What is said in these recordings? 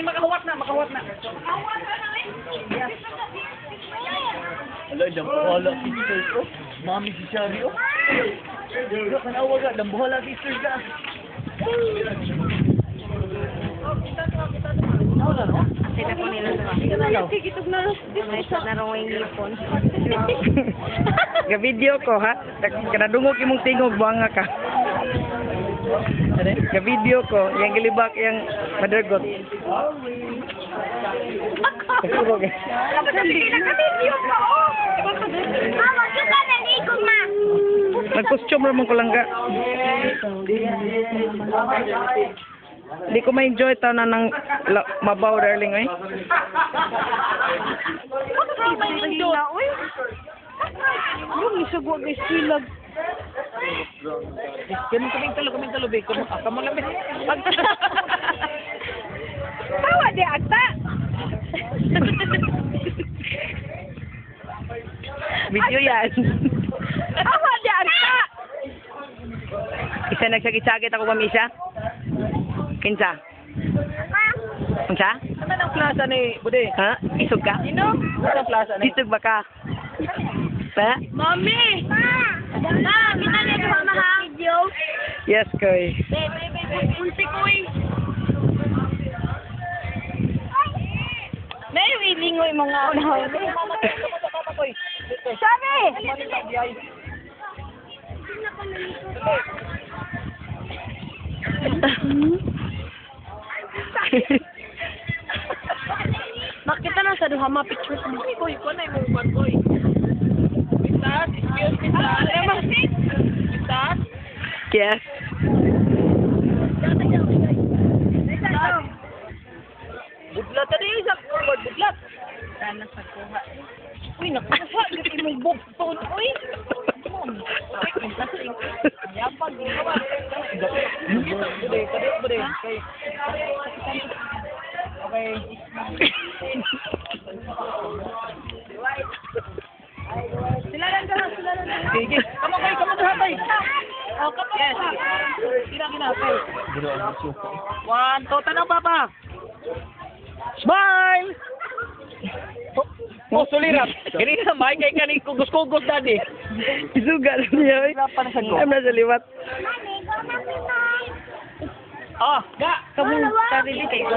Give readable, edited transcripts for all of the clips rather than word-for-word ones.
Makahawat na. Ala, dambuhala sisters ko. Mami si Shari ko. Wala ka na waga, dambuhala sisters ka. Wala no? Sila ko nila na. May isa na rin yung ipon. Ga-video ko ha. Kanadungog imong tingog buanga ka. Ga-video ko. Yang gilibak yang madergot. Pagsurog eh. Naka-video pa oh. Mama, kita na ikog ma. Nag-costume ramon ko lang ga. Di ko ma-enjoy ta na ng mabaw darling eh. Yung isugwa guys silag. Kaming talo be. Kamo lang be. Tawa di ata. Video yan. Tawa di ata. Isa nagsagit-sagit ako mamisa. Kinsa? Kinsa? Ano ang plaza ni Bude? Ha? Isog ka? Sino? Ano ang plaza ni? Isog ba ka? Pa? Mami! Ma, kita niya ito mga video. Yes, koy. Unti ko eh. May wilingoy mga unaw. Sabi! Makita na sa duha mga pictures mo. Koy, ko na yung mga koy. Bitat, excuse me, bitat. Yes. Budlat na din, isang forward, budlat. Sana sa kuha. Uy, nakuha, gati mong bukton, uy. Yapag, ginawa. Bude. Okay. Sila lang ka. Sige, kamo dahatay. Oh, kamo. Yes. Kinapay. 1, 2, tanong papa. Smile! Oh, sulirat. Hindi na, may kay kaning kugos-kugos dadi. Isuga lang niya eh. I'm nasa liwat. Oh, ga! Kamu sarili kay ko.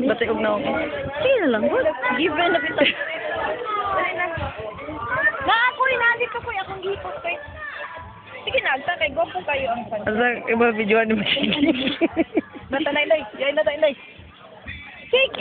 Batay og na ako. Sino lang ko? Given na kita. Na ako rin nandito ko akong gipot kay. Sige na, agta kay gopo kayo ang pan. Asa iba videoan ni Machine. Natanay-nay. Yay natanay. Sige.